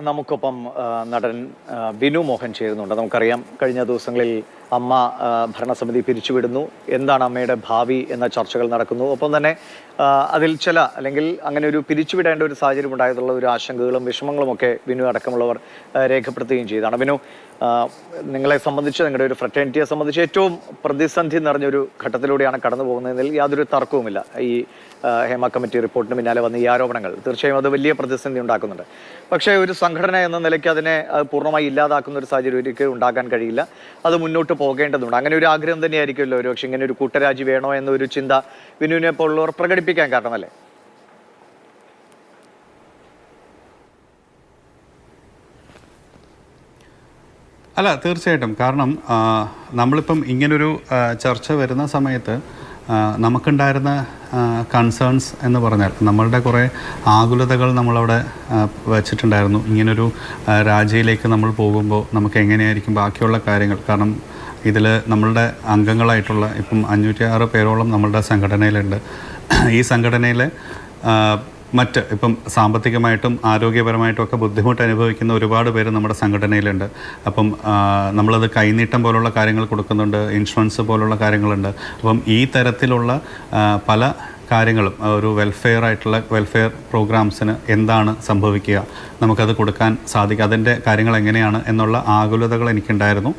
നമുക്കൊപ്പം നടൻ ബിനു മോഹൻ ചേരുന്നുണ്ട്. നമുക്കറിയാം കഴിഞ്ഞ ദിവസങ്ങളിൽ അമ്മ ഭരണസമിതി പിരിച്ചുവിടുന്നു, എന്താണ് അമ്മയുടെ ഭാവി എന്ന ചർച്ചകൾ നടക്കുന്നു. ഒപ്പം തന്നെ അതിൽ ചില അല്ലെങ്കിൽ അങ്ങനെ ഒരു പിരിച്ചുവിടേണ്ട ഒരു സാഹചര്യം ഉണ്ടായതുള്ള ഒരു ആശങ്കകളും വിഷമങ്ങളും ഒക്കെ ബിനു അടക്കമുള്ളവർ രേഖപ്പെടുത്തുകയും ചെയ്തതാണ്. ബിനു, നിങ്ങളെ സംബന്ധിച്ച്, നിങ്ങളുടെ ഒരു ഫ്രറ്റേണിറ്റിയെ സംബന്ധിച്ച് ഏറ്റവും പ്രതിസന്ധി നിറഞ്ഞൊരു ഘട്ടത്തിലൂടെയാണ് കടന്നു പോകുന്നതിൽ യാതൊരു തർക്കവുമില്ല. ഈ ഹേമ കമ്മിറ്റി റിപ്പോർട്ടിന് പിന്നാലെ വന്ന ഈ ആരോപണങ്ങൾ തീർച്ചയായും അത് വലിയ പ്രതിസന്ധി ഉണ്ടാക്കുന്നുണ്ട്. പക്ഷേ ഒരു സംഘടന എന്ന നിലയ്ക്ക് അതിനെ പൂർണ്ണമായി ഇല്ലാതാക്കുന്ന ഒരു സാഹചര്യം ഒരിക്കലും ഉണ്ടാക്കാൻ കഴിയില്ല. അത് മുന്നോട്ട് പോകേണ്ടതുണ്ട്. അങ്ങനെ ഒരു ആഗ്രഹം തന്നെയായിരിക്കുമല്ലോ ഒരു പക്ഷേ ഇങ്ങനെ ഒരു കൂട്ടരാജി വേണോ എന്നൊരു ചിന്ത ബിനുവിനെ പോലുള്ളവർ പ്രകടിപ്പിക്കാൻ കാരണമല്ലേ? അല്ല, തീർച്ചയായിട്ടും. കാരണം നമ്മളിപ്പം ഇങ്ങനൊരു ചർച്ച വരുന്ന സമയത്ത് നമുക്കുണ്ടായിരുന്ന കൺസേൺസ് എന്ന് പറഞ്ഞാൽ നമ്മളുടെ കുറേ ആകുലതകൾ നമ്മളവിടെ വച്ചിട്ടുണ്ടായിരുന്നു. ഇങ്ങനൊരു രാജ്യയിലേക്ക് നമ്മൾ പോകുമ്പോൾ നമുക്ക് എങ്ങനെയായിരിക്കും ബാക്കിയുള്ള കാര്യങ്ങൾ. കാരണം ഇതിൽ നമ്മളുടെ അംഗങ്ങളായിട്ടുള്ള ഇപ്പം 506 പേരോളം നമ്മളുടെ സംഘടനയിലുണ്ട്. ഈ സംഘടനയിൽ ഇപ്പം സാമ്പത്തികമായിട്ടും ആരോഗ്യപരമായിട്ടും ഒക്കെ ബുദ്ധിമുട്ട് അനുഭവിക്കുന്ന ഒരുപാട് പേര് നമ്മുടെ സംഘടനയിലുണ്ട്. അപ്പം നമ്മളത് കൈനീട്ടം പോലുള്ള കാര്യങ്ങൾ കൊടുക്കുന്നുണ്ട്, ഇൻഷുറൻസ് പോലുള്ള കാര്യങ്ങളുണ്ട്. അപ്പം ഈ തരത്തിലുള്ള പല കാര്യങ്ങളും ഒരു വെൽഫെയർ പ്രോഗ്രാംസിന് എന്താണ് സംഭവിക്കുക, നമുക്കത് കൊടുക്കാൻ സാധിക്കുക, അതിൻ്റെ കാര്യങ്ങൾ എങ്ങനെയാണ് എന്നുള്ള ആകുലതകൾ എനിക്കുണ്ടായിരുന്നു.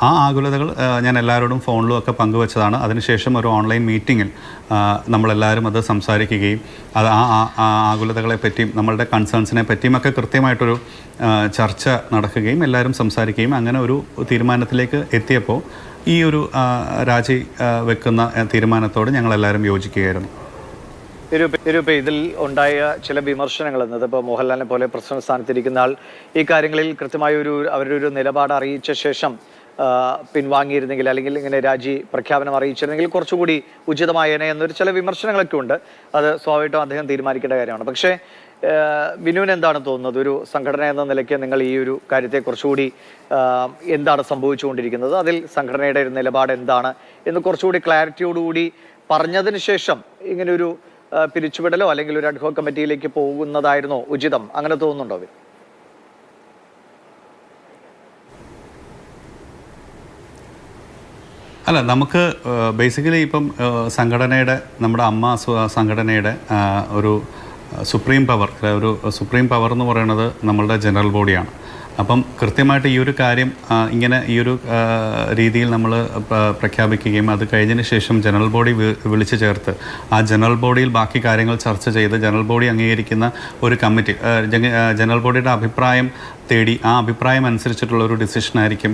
ആ ആകുലതകൾ ഞാൻ എല്ലാവരോടും ഫോണിലും ഒക്കെ പങ്കുവച്ചതാണ്. അതിനുശേഷം ഒരു ഓൺലൈൻ മീറ്റിങ്ങിൽ നമ്മളെല്ലാവരും അത് സംസാരിക്കുകയും അത് ആ ആകുലതകളെ പറ്റിയും നമ്മളുടെ കൺസേൺസിനെ പറ്റിയുമൊക്കെ കൃത്യമായിട്ടൊരു ചർച്ച നടക്കുകയും എല്ലാവരും സംസാരിക്കുകയും അങ്ങനെ ഒരു തീരുമാനത്തിലേക്ക് എത്തിയപ്പോൾ ഈ ഒരു രാജി വെക്കുന്ന തീരുമാനത്തോട് ഞങ്ങളെല്ലാവരും യോജിക്കുകയായിരുന്നു. ഇതിൽ ഉണ്ടായ ചില വിമർശനങ്ങൾ എന്നത് ഇപ്പോൾ മോഹൻലാലിനെ പോലെ പ്രസിഡന്റ് സ്ഥാനത്തിരിക്കുന്ന ആൾ ഈ കാര്യങ്ങളിൽ കൃത്യമായ അവരുടെ ഒരു നിലപാട് അറിയിച്ച ശേഷം പിൻവാങ്ങിയിരുന്നെങ്കിൽ അല്ലെങ്കിൽ ഇങ്ങനെ രാജി പ്രഖ്യാപനം അറിയിച്ചിരുന്നെങ്കിൽ കുറച്ചുകൂടി ഉചിതമായേനെ എന്നൊരു ചില വിമർശനങ്ങളൊക്കെ ഉണ്ട്. അത് സ്വാഭാവികമായിട്ടും അദ്ദേഹം തീരുമാനിക്കേണ്ട കാര്യമാണ്. പക്ഷേ ബിനുവിന് എന്താണ് തോന്നുന്നത്? ഒരു സംഘടന എന്ന നിലയ്ക്ക് നിങ്ങൾ ഈ ഒരു കാര്യത്തെ കുറച്ചുകൂടി എന്താണ് സംഭവിച്ചുകൊണ്ടിരിക്കുന്നത്, അതിൽ സംഘടനയുടെ ഒരു നിലപാട് എന്താണ് എന്ന് കുറച്ചുകൂടി ക്ലാരിറ്റിയോടുകൂടി പറഞ്ഞതിന് ശേഷം ഇങ്ങനൊരു പിരിച്ചുവിടലോ അല്ലെങ്കിൽ ഒരു അഡ്ഹോക് കമ്മിറ്റിയിലേക്ക് പോകുന്നതായിരുന്നോ ഉചിതം? അങ്ങനെ തോന്നുന്നുണ്ടോ? അല്ല, നമുക്ക് ബേസിക്കലി ഇപ്പം നമ്മുടെ അമ്മ സംഘടനയുടെ ഒരു സുപ്രീം പവർ എന്ന് പറയുന്നത് നമ്മളുടെ ജനറൽ ബോഡിയാണ്. അപ്പം കൃത്യമായിട്ട് ഈ ഒരു കാര്യം ഇങ്ങനെ ഈ ഒരു രീതിയിൽ നമ്മൾ പ്രഖ്യാപിക്കുകയും അത് കഴിഞ്ഞതിന് ശേഷം ജനറൽ ബോഡി വിളിച്ചു ചേർത്ത് ആ ജനറൽ ബോഡിയിൽ ബാക്കി കാര്യങ്ങൾ ചർച്ച ചെയ്ത് ജനറൽ ബോഡി അംഗീകരിക്കുന്ന ഒരു കമ്മിറ്റി, ജനറൽ ബോഡിയുടെ അഭിപ്രായം തേടി ആ അഭിപ്രായം അനുസരിച്ചിട്ടുള്ള ഒരു ഡിസിഷനായിരിക്കും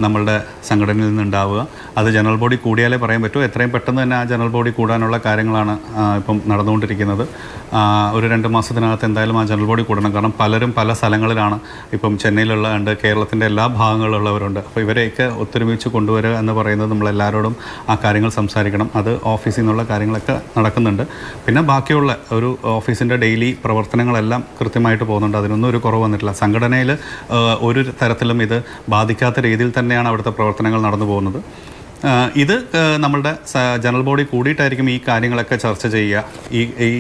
നമ്മളുടെ സംഘടനയിൽ നിന്നുണ്ടാവുക. അത് ജനറൽ ബോഡി കൂടിയാലേ പറയാൻ പറ്റൂ. എത്രയും പെട്ടെന്ന് തന്നെ ആ ജനറൽ ബോഡി കൂടാനുള്ള കാര്യങ്ങളാണ് ഇപ്പം നടന്നുകൊണ്ടിരിക്കുന്നത്. ഒരു 2 മാസത്തിനകത്ത് എന്തായാലും ആ ജനറൽ ബോഡി കൂടണം. കാരണം പലരും പല സ്ഥലങ്ങളിലാണ്. ഇപ്പം ചെന്നൈയിലുള്ളതുണ്ട്, കേരളത്തിൻ്റെ എല്ലാ ഭാഗങ്ങളിലുള്ളവരുണ്ട്. അപ്പോൾ ഇവരെയൊക്കെ ഒത്തൊരുമിച്ച് കൊണ്ടുവരിക എന്ന് പറയുന്നത് നമ്മളെല്ലാവരോടും ആ കാര്യങ്ങൾ സംസാരിക്കണം. അത് ഓഫീസിൽ നിന്നുള്ള കാര്യങ്ങളൊക്കെ നടക്കുന്നുണ്ട്. പിന്നെ ബാക്കിയുള്ള ഒരു ഓഫീസിൻ്റെ ഡെയിലി പ്രവർത്തനങ്ങളെല്ലാം കൃത്യമായിട്ട് പോകുന്നുണ്ട്. അതിനൊന്നും ഒരു കുറവ് വന്നിട്ടില്ല. സംഘടനയിൽ ഒരു തരത്തിലും ഇത് ബാധിക്കാത്ത രീതിയിൽ തന്നെയാണ് അവിടുത്തെ പ്രവർത്തനങ്ങൾ നടന്നു പോകുന്നത്. ഇത് നമ്മളുടെ ജനറൽ ബോഡി കൂടിയിട്ടായിരിക്കും ഈ കാര്യങ്ങളൊക്കെ ചർച്ച ചെയ്യുക.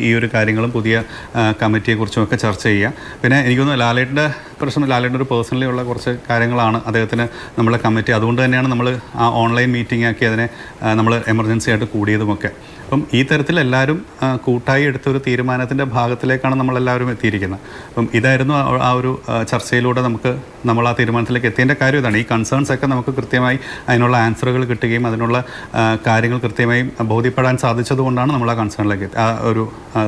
ഈ ഒരു കാര്യങ്ങളും പുതിയ കമ്മിറ്റിയെക്കുറിച്ചുമൊക്കെ ചർച്ച ചെയ്യുക. പിന്നെ എനിക്കൊന്ന് ലാലേട്ടൻ്റെ ഒരു പേഴ്സണലി ഉള്ള കുറച്ച് കാര്യങ്ങളാണ് അദ്ദേഹത്തിന് നമ്മളെ കമ്മിറ്റി. അതുകൊണ്ട് തന്നെയാണ് നമ്മൾ ആ ഓൺലൈൻ മീറ്റിംഗ് ആക്കി അതിനെ നമ്മൾ എമർജൻസി ആയിട്ട് കൂടിയതുമൊക്കെ. അപ്പം ഈ തരത്തിൽ എല്ലാവരും കൂട്ടായി എടുത്തൊരു തീരുമാനത്തിൻ്റെ ഭാഗത്തിലേക്കാണ് നമ്മളെല്ലാവരും എത്തിയിരിക്കുന്നത്. അപ്പം ഇതായിരുന്നു ആ ഒരു ചർച്ചയിലൂടെ നമ്മൾ ആ തീരുമാനത്തിലേക്ക് എത്തിയതിൻ്റെ കാര്യം ഇതാണ്. ഈ കൺസേൺസ് ഒക്കെ നമുക്ക് കൃത്യമായി അതിനുള്ള ആൻസറുകൾ കിട്ടുകയും അതിനുള്ള കാര്യങ്ങൾ കൃത്യമായി ബോധ്യപ്പെടാൻ സാധിച്ചതുകൊണ്ടാണ് നമ്മൾ ആ കൺസേണിലേക്ക് ആ ഒരു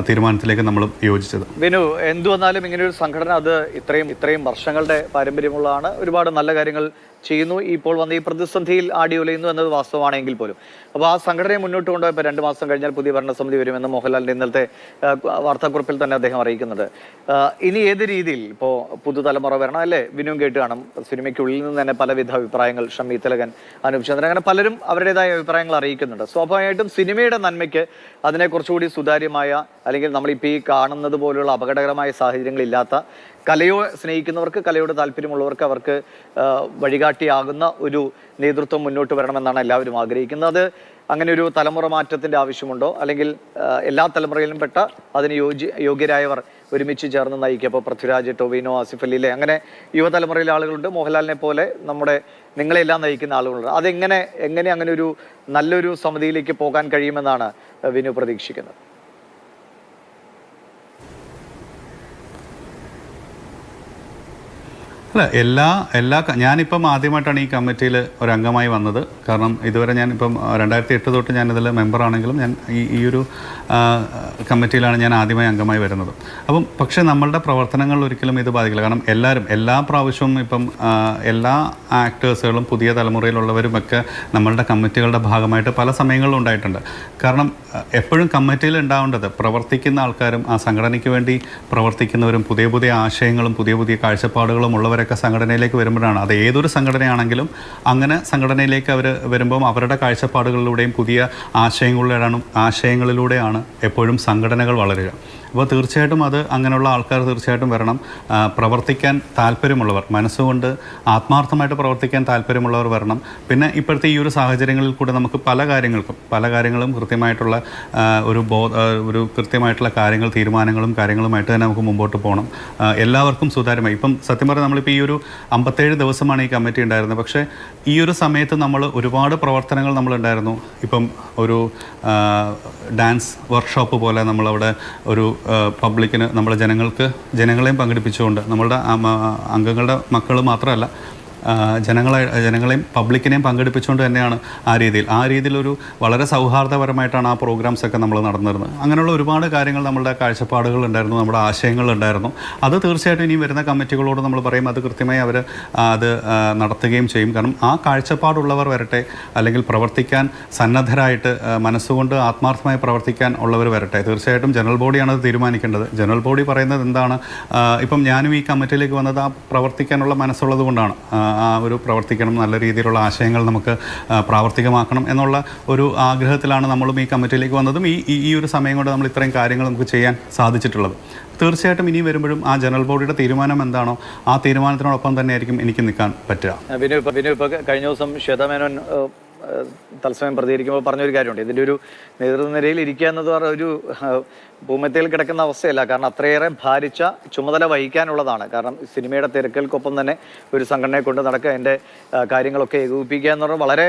തീരുമാനത്തിലേക്ക് നമ്മൾ യോജിച്ചത്. ബിനു, എന്തു വന്നാലും ഇങ്ങനെ ഒരു സംഘടന അത് ഇത്രയും വർഷങ്ങളുടെ പാരമ്പര്യമുള്ളതാണ്. ഒരുപാട് നല്ല കാര്യങ്ങൾ ചെയ്യുന്നു. ഇപ്പോൾ വന്ന ഈ പ്രതിസന്ധിയിൽ ആടി ഉലയുന്നു എന്നത് വാസ്തവമാണെങ്കിൽ പോലും അപ്പോൾ ആ സംഘടനയെ മുന്നോട്ട് കൊണ്ടുപോയപ്പോൾ 2 മാസം കഴിഞ്ഞാൽ പുതിയ ഭരണസമിതി വരുമെന്ന് മോഹൻലാലിൻ്റെ ഇന്നലത്തെ വാർത്താക്കുറിപ്പിൽ തന്നെ അദ്ദേഹം അറിയിക്കുന്നുണ്ട്. ഇനി ഏത് രീതിയിൽ ഇപ്പോൾ പുതുതലമുറ വരണം അല്ലേ? ബിനുവും കേട്ട് കാണും. സിനിമയ്ക്കുള്ളിൽ നിന്ന് തന്നെ പലവിധ അഭിപ്രായങ്ങൾ, ഷമി തിലകൻ, അനൂപ് ചന്ദ്രൻ, അങ്ങനെ പലരും അവരുടേതായ അഭിപ്രായങ്ങൾ അറിയിക്കുന്നുണ്ട്. സ്വാഭാവികമായിട്ടും സിനിമയുടെ നന്മയ്ക്ക് അതിനെ കുറച്ചുകൂടി സുതാര്യമായ അല്ലെങ്കിൽ നമ്മളിപ്പോൾ ഈ കാണുന്നത് പോലുള്ള അപകടകരമായ സാഹചര്യങ്ങളില്ലാത്ത കലയോ സ്നേഹിക്കുന്നവർക്ക്, കലയോട് താല്പര്യമുള്ളവർക്ക് അവർക്ക് വഴികാട്ടിയാകുന്ന ഒരു നേതൃത്വം മുന്നോട്ട് വരണമെന്നാണ് എല്ലാവരും ആഗ്രഹിക്കുന്നത്. അത് അങ്ങനെ ഒരു തലമുറ മാറ്റത്തിൻ്റെ ആവശ്യമുണ്ടോ, അല്ലെങ്കിൽ എല്ലാ തലമുറയിലും പെട്ട അതിന് യോഗ്യരായവർ ഒരുമിച്ച് ചേർന്ന് നയിക്കുക? അപ്പോൾ പൃഥ്വിരാജ്, ടൊവിനോ, ആസിഫ് അലി, അങ്ങനെ യുവതലമുറയിലെ ആളുകളുണ്ട്, മോഹൻലാലിനെ പോലെ നമ്മുടെ നിങ്ങളെല്ലാം നയിക്കുന്ന ആളുകളുണ്ട്. അതെങ്ങനെ അങ്ങനെ ഒരു നല്ലൊരു സമിതിയിലേക്ക് പോകാൻ കഴിയുമെന്നാണ് വിനു പ്രതീക്ഷിക്കുന്നത്? അല്ല, ഞാനിപ്പം ആദ്യമായിട്ടാണ് ഈ കമ്മിറ്റിയിൽ ഒരു അംഗമായി വന്നത്. കാരണം ഇതുവരെ ഞാനിപ്പം 2008 തൊട്ട് ഞാനിതിൽ മെമ്പറാണെങ്കിലും ഞാൻ ഈ ഒരു കമ്മിറ്റിയിലാണ് ഞാൻ ആദ്യമായി അംഗമായി വരുന്നത്. പക്ഷേ നമ്മളുടെ പ്രവർത്തനങ്ങൾ ഒരിക്കലും ഇത് ബാധിക്കില്ല. കാരണം എല്ലാ പ്രാവശ്യവും ഇപ്പം എല്ലാ ആക്ടേഴ്സുകളും പുതിയ തലമുറയിലുള്ളവരുമൊക്കെ നമ്മളുടെ കമ്മിറ്റികളുടെ ഭാഗമായിട്ട് പല സമയങ്ങളിലും ഉണ്ടായിട്ടുണ്ട്. കാരണം എപ്പോഴും കമ്മിറ്റിയിൽ ഉണ്ടാവേണ്ടത് പ്രവർത്തിക്കുന്ന ആൾക്കാരും ആ സംഘടനയ്ക്ക് വേണ്ടി പ്രവർത്തിക്കുന്നവരും പുതിയ ആശയങ്ങളും പുതിയ കാഴ്ചപ്പാടുകളും ഉള്ളവരൊക്കെ സംഘടനയിലേക്ക് വരുമ്പോഴാണ്. അത് ഏതൊരു സംഘടനയാണെങ്കിലും അങ്ങനെ സംഘടനയിലേക്ക് അവർ വരുമ്പം അവരുടെ കാഴ്ചപ്പാടുകളിലൂടെയും പുതിയ ആശയങ്ങളിലൂടെയാണ് എപ്പോഴും സംഘടനകൾ വളരുക. അപ്പോൾ തീർച്ചയായിട്ടും അത് അങ്ങനെയുള്ള ആൾക്കാർ തീർച്ചയായിട്ടും വരണം. പ്രവർത്തിക്കാൻ താല്പര്യമുള്ളവർ, മനസ്സുകൊണ്ട് ആത്മാർത്ഥമായിട്ട് പ്രവർത്തിക്കാൻ താല്പര്യമുള്ളവർ വരണം. പിന്നെ ഇപ്പോഴത്തെ ഈ ഒരു സാഹചര്യങ്ങളിൽ കൂടെ നമുക്ക് പല കാര്യങ്ങളും കൃത്യമായിട്ടുള്ള ഒരു കൃത്യമായിട്ടുള്ള തീരുമാനങ്ങളുമായിട്ട് തന്നെ നമുക്ക് മുമ്പോട്ട് പോകണം. എല്ലാവർക്കും സുതാര്യമായി. ഇപ്പം സത്യം പറഞ്ഞാൽ നമ്മളിപ്പോൾ ഈ ഒരു 57 ദിവസമാണ് ഈ കമ്മിറ്റി ഉണ്ടായിരുന്നത്. പക്ഷേ ഈ ഒരു സമയത്ത് നമ്മൾ ഒരുപാട് പ്രവർത്തനങ്ങൾ നമ്മളുണ്ടായിരുന്നു. ഇപ്പം ഒരു ഡാൻസ് വർക്ക്ഷോപ്പ് പോലെ നമ്മളവിടെ ഒരു പബ്ലിക്കിന്, നമ്മുടെ ജനങ്ങളെയും പങ്കെടുപ്പിച്ചുകൊണ്ട്, നമ്മളുടെ അംഗങ്ങളുടെ മക്കൾ മാത്രമല്ല ജനങ്ങളെയും പബ്ലിക്കിനെയും പങ്കെടുപ്പിച്ചുകൊണ്ട് തന്നെയാണ് ആ രീതിയിൽ ഒരു വളരെ സൗഹാർദ്ദപരമായിട്ടാണ് ആ പ്രോഗ്രാംസൊക്കെ നമ്മൾ നടന്നിരുന്നത്. അങ്ങനെയുള്ള ഒരുപാട് കാര്യങ്ങൾ നമ്മളുടെ കാഴ്ചപ്പാടുകളുണ്ടായിരുന്നു, നമ്മുടെ ആശയങ്ങളുണ്ടായിരുന്നു. അത് തീർച്ചയായിട്ടും ഇനി വരുന്ന കമ്മിറ്റികളോട് നമ്മൾ പറയും, അത് കൃത്യമായി അവർ അത് നടത്തുകയും ചെയ്യും. കാരണം ആ കാഴ്ചപ്പാടുള്ളവർ വരട്ടെ, അല്ലെങ്കിൽ പ്രവർത്തിക്കാൻ സന്നദ്ധരായിട്ട് മനസ്സുകൊണ്ട് ആത്മാർത്ഥമായി പ്രവർത്തിക്കാൻ ഉള്ളവർ വരട്ടെ. തീർച്ചയായിട്ടും ജനറൽ ബോഡിയാണ് അത് തീരുമാനിക്കേണ്ടത്. ജനറൽ ബോഡി പറയുന്നത് എന്താണ്, ഇപ്പം ഞാനും ഈ കമ്മിറ്റിയിലേക്ക് വന്നത് ആ പ്രവർത്തിക്കാനുള്ള മനസ്സുള്ളത് കൊണ്ടാണ്. ആ ഒരു പ്രവർത്തിക്കണം, നല്ല രീതിയിലുള്ള ആശയങ്ങൾ നമുക്ക് പ്രാവർത്തികമാക്കണം എന്നുള്ള ഒരു ആഗ്രഹത്തിലാണ് നമ്മളും ഈ കമ്മിറ്റിയിലേക്ക് വന്നതും ഈ ഒരു സമയം കൊണ്ട് നമ്മൾ ഇത്രയും കാര്യങ്ങൾ നമുക്ക് ചെയ്യാൻ സാധിച്ചിട്ടുള്ളത്. തീർച്ചയായിട്ടും ഇനി വരുമ്പോഴും ആ ജനറൽ ബോഡിയുടെ തീരുമാനം എന്താണോ ആ തീരുമാനത്തിനോടൊപ്പം തന്നെ ആയിരിക്കും എനിക്ക് നിൽക്കാൻ പറ്റുക. വിനു ഇപ്പോൾ കഴിഞ്ഞ ദിവസം ശ്വേതാ മേനോൻ തത്സമയം പ്രതികരിക്കുമ്പോൾ പറഞ്ഞൊരു കാര്യമുണ്ട്, ഇതിൻ്റെ ഒരു നേതൃനിരയിൽ ഇരിക്കുക എന്നത് ഒരു ഭൂമധ്യയിൽ കിടക്കുന്ന അവസ്ഥയല്ല. കാരണം അത്രയേറെ ഭാരിച്ച ചുമതല വഹിക്കാനുള്ളതാണ്. കാരണം സിനിമയുടെ തിരക്കുകൾക്കൊപ്പം തന്നെ ഒരു സംഘടനയെ കൊണ്ട് നടക്കുക, അതിൻ്റെ കാര്യങ്ങളൊക്കെ ഏകോപിപ്പിക്കുക എന്ന് പറഞ്ഞാൽ വളരെ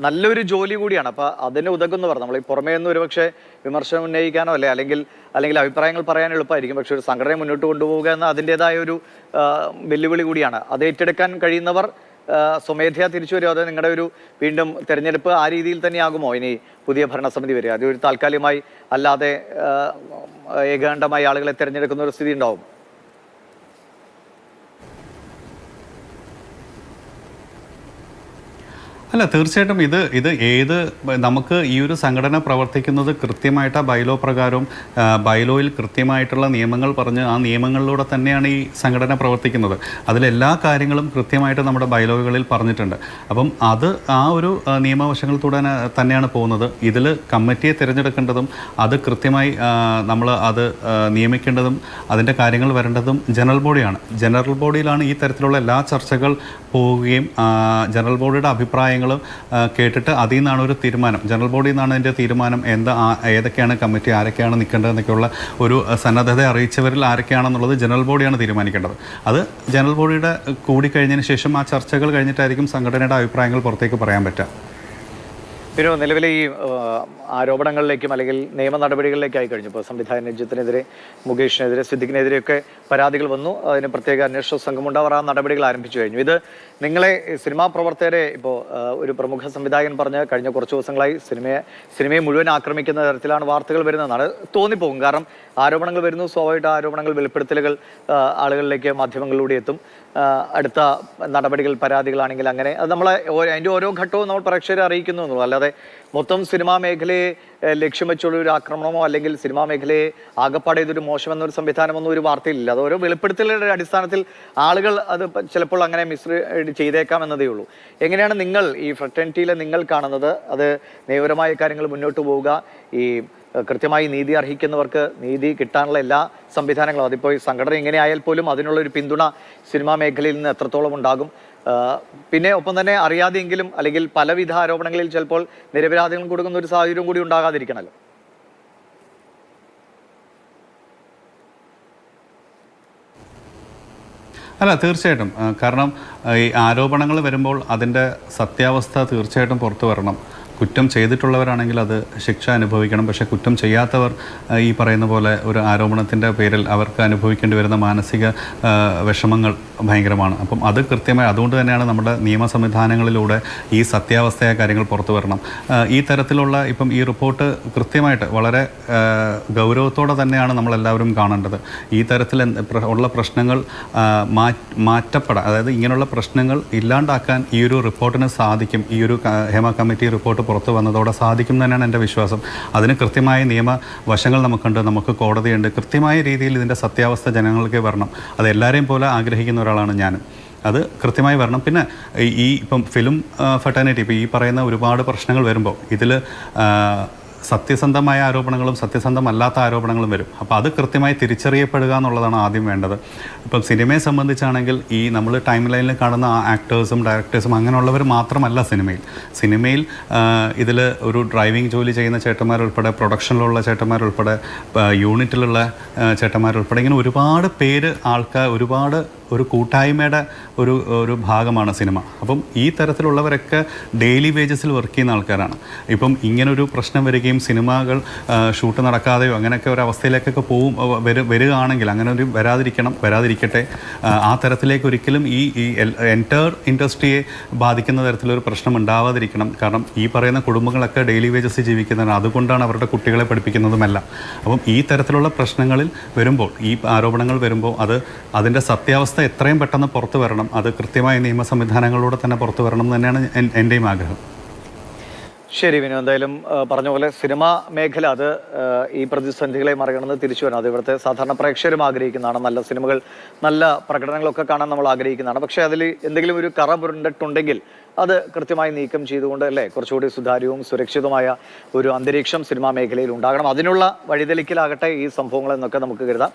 നല്ലൊരു ജോലി കൂടിയാണ്. അപ്പോൾ അതിന് ഉതകുന്നവർ, നമ്മൾ ഈ പുറമേ നിന്ന് ഒരുപക്ഷെ വിമർശനം ഉന്നയിക്കാനോ അല്ലെങ്കിൽ അഭിപ്രായങ്ങൾ പറയാൻ എളുപ്പമായിരിക്കും. പക്ഷെ ഒരു സംഘടനയെ മുന്നോട്ട് കൊണ്ടുപോവുക എന്ന അതിൻ്റെതായ ഒരു വെല്ലുവിളി കൂടിയാണ്. അത് ഏറ്റെടുക്കാൻ കഴിയുന്നവർ സ്വമേധയാ തിരിച്ചു വരുമോ, അതോ നിങ്ങളുടെ ഒരു വീണ്ടും തെരഞ്ഞെടുപ്പ് ആ രീതിയിൽ തന്നെയാകുമോ ഇനി പുതിയ ഭരണസമിതി വരിക? അതൊരു താൽക്കാലികമായി അല്ലാതെ ഏകാണ്ഡമായി ആളുകളെ തിരഞ്ഞെടുക്കുന്ന ഒരു സ്ഥിതി ഉണ്ടാവും? അല്ല, തീർച്ചയായിട്ടും ഇത് നമുക്ക് ഈ ഒരു സംഘടന പ്രവർത്തിക്കുന്നത് കൃത്യമായിട്ട് ആ ബൈലോ പ്രകാരവും ബൈലോയിൽ കൃത്യമായിട്ടുള്ള നിയമങ്ങൾ പറഞ്ഞ് ആ നിയമങ്ങളിലൂടെ തന്നെയാണ് ഈ സംഘടന പ്രവർത്തിക്കുന്നത്. അതിലെല്ലാ കാര്യങ്ങളും കൃത്യമായിട്ട് നമ്മുടെ ബൈലോകളിൽ പറഞ്ഞിട്ടുണ്ട്. അപ്പം അത് ആ ഒരു നിയമവശങ്ങളിലൂടെ തന്നെയാണ് പോകുന്നത്. ഇതിൽ കമ്മിറ്റിയെ തിരഞ്ഞെടുക്കേണ്ടതും അത് കൃത്യമായി നമ്മൾ അത് നിയമിക്കേണ്ടതും അതിൻ്റെ കാര്യങ്ങൾ വരേണ്ടതും ജനറൽ ബോഡിയാണ്. ജനറൽ ബോഡിയിലാണ് ഈ തരത്തിലുള്ള എല്ലാ ചർച്ചകൾ പോവുകയും ജനറൽ ബോഡിയുടെ അഭിപ്രായങ്ങൾ കേട്ടിട്ട് അതിൽ നിന്നാണ് ഒരു തീരുമാനം, ജനറൽ ബോഡിയിൽ നിന്നാണ് അതിൻ്റെ തീരുമാനം, ഏതൊക്കെയാണ് കമ്മിറ്റി, ആരൊക്കെയാണ് നിൽക്കേണ്ടതെന്നൊക്കെയുള്ള ഒരു സന്നദ്ധത അറിയിച്ചവരിൽ ആരൊക്കെയാണെന്നുള്ളത് ജനറൽ ബോഡിയാണ് തീരുമാനിക്കേണ്ടത്. അത് ജനറൽ ബോഡിയുടെ കൂടിക്കഴിഞ്ഞതിന് ശേഷം ആ ചർച്ചകൾ കഴിഞ്ഞിട്ടായിരിക്കും സംഘടനയുടെ അഭിപ്രായങ്ങൾ പുറത്തേക്ക് പറയാൻ പറ്റുക. പിന്നെ നിലവിലെ ഈ ആരോപണങ്ങളിലേക്കും അല്ലെങ്കിൽ നിയമ നടപടികളിലേക്കായി കഴിഞ്ഞു. ഇപ്പോൾ സംവിധായകൻ രഞ്ജിത്തിനെതിരെ, മുകേഷിനെതിരെ, സിദ്ദിഖിനെതിരെയൊക്കെ പരാതികൾ വന്നു. അതിന് പ്രത്യേക അന്വേഷണ സംഘമുണ്ട്. അവർ ആ നടപടികൾ ആരംഭിച്ചു കഴിഞ്ഞു. ഇത് നിങ്ങളെ സിനിമാ പ്രവർത്തകരെ, ഇപ്പോൾ ഒരു പ്രമുഖ സംവിധായകൻ പറഞ്ഞ് കഴിഞ്ഞ കുറച്ച് ദിവസങ്ങളായി സിനിമയെ മുഴുവൻ ആക്രമിക്കുന്ന തരത്തിലാണ് വാർത്തകൾ വരുന്നതെന്നാണ് തോന്നിപ്പോകും. കാരണം ആരോപണങ്ങൾ വരുന്നു, സ്വാഭാവികമായിട്ട് ആരോപണങ്ങൾ, വെളിപ്പെടുത്തലുകൾ ആളുകളിലേക്ക് മാധ്യമങ്ങളിലൂടെ എത്തും. അടുത്ത നടപടികൾ, പരാതികളാണെങ്കിൽ അങ്ങനെ അത് നമ്മളെ അതിൻ്റെ ഓരോ ഘട്ടവും നമ്മൾ പ്രേക്ഷകരെ അറിയിക്കുന്നു എന്നുള്ളൂ. അല്ലാതെ മൊത്തം സിനിമാ മേഖലയെ ലക്ഷ്യം വെച്ചുള്ള ഒരു ആക്രമണമോ അല്ലെങ്കിൽ സിനിമാ മേഖലയെ ആകപ്പാടെ ഇതൊരു മോശമെന്നൊരു സംവിധാനമൊന്നും ഒരു വാർത്തയിലില്ല. അത് ഓരോ വെളിപ്പെടുത്തലുകളുടെ അടിസ്ഥാനത്തിൽ ആളുകൾ അത് ചിലപ്പോൾ അങ്ങനെ മിസ്റീഡ് ചെയ്തേക്കാം എന്നതേ ഉള്ളൂ. എങ്ങനെയാണ് നിങ്ങൾ ഈ ഫ്രട്ടേണിറ്റിയിൽ നിങ്ങൾ കാണുന്നത്? അത് നിയമപരമായ കാര്യങ്ങൾ മുന്നോട്ട് പോവുക, ഈ കൃത്യമായി നീതി അർഹിക്കുന്നവർക്ക് നീതി കിട്ടാനുള്ള എല്ലാ സംവിധാനങ്ങളും, അതിപ്പോൾ ഈ സംഘടന ഇങ്ങനെ ആയാൽ പോലും അതിനുള്ളൊരു പിന്തുണ സിനിമാ മേഖലയിൽ നിന്ന് എത്രത്തോളം ഉണ്ടാകും? പിന്നെ ഒപ്പം തന്നെ അറിയാതെയെങ്കിലും അല്ലെങ്കിൽ പലവിധ ആരോപണങ്ങളിൽ ചിലപ്പോൾ നിരപരാധികൾ കൊടുക്കുന്ന ഒരു സാഹചര്യം കൂടി ഉണ്ടാകാതിരിക്കണമല്ലോ. അല്ല, തീർച്ചയായിട്ടും. കാരണം ഈ ആരോപണങ്ങൾ വരുമ്പോൾ അതിൻ്റെ സത്യാവസ്ഥ തീർച്ചയായിട്ടും പുറത്തു വരണം. കുറ്റം ചെയ്തിട്ടുള്ളവരാണെങ്കിൽ അത് ശിക്ഷ അനുഭവിക്കണം. പക്ഷേ കുറ്റം ചെയ്യാത്തവർ ഈ പറയുന്ന പോലെ ഒരു ആരോപണത്തിൻ്റെ പേരിൽ അവർക്ക് അനുഭവിക്കേണ്ടി വരുന്ന മാനസിക വിഷമങ്ങൾ ഭയങ്കരമാണ്. അപ്പം അത് കൃത്യമായി, അതുകൊണ്ട് തന്നെയാണ് നമ്മുടെ നിയമ സംവിധാനങ്ങളിലൂടെ ഈ സത്യാവസ്ഥയായ കാര്യങ്ങൾ പുറത്തു വരണം. ഈ തരത്തിലുള്ള ഇപ്പം ഈ റിപ്പോർട്ട് കൃത്യമായിട്ട് വളരെ ഗൗരവത്തോടെ തന്നെയാണ് നമ്മളെല്ലാവരും കാണേണ്ടത്. ഈ തരത്തിൽ ഉള്ള പ്രശ്നങ്ങൾ മാറ്റപ്പെടാൻ, അതായത് ഇങ്ങനെയുള്ള പ്രശ്നങ്ങൾ ഇല്ലാണ്ടാക്കാൻ ഈ ഒരു റിപ്പോർട്ടിന് സാധിക്കും. ഈ ഒരു ഹേമ കമ്മിറ്റി റിപ്പോർട്ട് പുറത്തു വന്നതോടെ സാധിക്കും തന്നെയാണ് എൻ്റെ വിശ്വാസം. അതിന് കൃത്യമായ നിയമവശങ്ങൾ നമുക്കുണ്ട്, നമുക്ക് കോടതിയുണ്ട്. കൃത്യമായ രീതിയിൽ ഇതിൻ്റെ സത്യാവസ്ഥ ജനങ്ങൾക്ക് വരണം. അത് എല്ലാവരെയും പോലെ ആഗ്രഹിക്കുന്ന ഒരാളാണ് ഞാനും. അത് കൃത്യമായി വരണം. പിന്നെ ഇപ്പം ഫിലിം ഫെറ്റേണിറ്റി, ഇപ്പോൾ ഈ പറയുന്ന ഒരുപാട് പ്രശ്നങ്ങൾ വരുമ്പോൾ ഇതിൽ സത്യസന്ധമായ ആരോപണങ്ങളും സത്യസന്ധമല്ലാത്ത ആരോപണങ്ങളും വരും. അപ്പോൾ അത് കൃത്യമായി തിരിച്ചറിയപ്പെടുക എന്നുള്ളതാണ് ആദ്യം വേണ്ടത്. ഇപ്പം സിനിമയെ സംബന്ധിച്ചാണെങ്കിൽ ഈ നമ്മൾ ടൈം ലൈനിൽ കാണുന്ന ആക്ടേഴ്സും ഡയറക്ടേഴ്സും അങ്ങനെയുള്ളവർ മാത്രമല്ല സിനിമയിൽ ഇതിൽ ഒരു ഡ്രൈവിംഗ് ജോലി ചെയ്യുന്ന ചേട്ടന്മാരുൾപ്പെടെ, പ്രൊഡക്ഷനിലുള്ള ചേട്ടന്മാരുൾപ്പെടെ, യൂണിറ്റിലുള്ള ചേട്ടന്മാരുൾപ്പെടെ, ഇങ്ങനെ ഒരുപാട് പേര്, ആൾക്കാർ, ഒരു കൂട്ടായ്മയുടെ ഒരു ഭാഗമാണ് സിനിമ. അപ്പം ഈ തരത്തിലുള്ളവരൊക്കെ ഡെയിലി വേജസിൽ വർക്ക് ചെയ്യുന്ന ആൾക്കാരാണ്. ഇപ്പം ഇങ്ങനൊരു പ്രശ്നം വരികയും സിനിമകൾ ഷൂട്ട് നടക്കാതെയോ അങ്ങനെയൊക്കെ ഒരു അവസ്ഥയിലേക്കൊക്കെ വരികയാണെങ്കിൽ അങ്ങനെ ഒരു വരാതിരിക്കട്ടെ. ആ തരത്തിലേക്ക് ഒരിക്കലും ഈ എൻറ്റയർ ഇൻഡസ്ട്രിയെ ബാധിക്കുന്ന തരത്തിലൊരു പ്രശ്നം ഉണ്ടാവാതിരിക്കണം. കാരണം ഈ പറയുന്ന കുടുംബങ്ങളൊക്കെ ഡെയിലി വേജസ് ജീവിക്കുന്നതാണ്. അതുകൊണ്ടാണ് അവരുടെ കുട്ടികളെ പഠിപ്പിക്കുന്നതുമെല്ലാം. അപ്പം ഈ തരത്തിലുള്ള പ്രശ്നങ്ങളിൽ വരുമ്പോൾ, ഈ ആരോപണങ്ങൾ വരുമ്പോൾ അതിൻ്റെ സത്യാവസ്ഥ എത്രയും പെട്ടെന്ന് പുറത്തു വരണം. അത് കൃത്യമായ നിയമ സംവിധാനങ്ങളിലൂടെ തന്നെ പുറത്തു വരണം എന്ന് തന്നെയാണ് എൻ്റെയും ആഗ്രഹം. ശരി വിനു, എന്തായാലും പറഞ്ഞ പോലെ സിനിമാ മേഖല അത് ഈ പ്രതിസന്ധികളെ മറികടന്ന് തിരിച്ചു വരണം. അത് ഇവിടുത്തെ സാധാരണ പ്രേക്ഷകരും ആഗ്രഹിക്കുന്നതാണ്. നല്ല സിനിമകൾ, നല്ല പ്രകടനങ്ങളൊക്കെ കാണാൻ നമ്മൾ ആഗ്രഹിക്കുന്നതാണ്. പക്ഷേ അതിൽ എന്തെങ്കിലും ഒരു കറ പുരണ്ടിട്ടുണ്ടെങ്കിൽ അത് കൃത്യമായി നീക്കം ചെയ്തുകൊണ്ട് അല്ലേ കുറച്ചുകൂടി സുതാര്യവും സുരക്ഷിതമായ ഒരു അന്തരീക്ഷം സിനിമാ മേഖലയിൽ ഉണ്ടാകണം. അതിനുള്ള വഴിതെളിക്കലാകട്ടെ ഈ സംഭവങ്ങളെന്നൊക്കെ നമുക്ക് കരുതാം.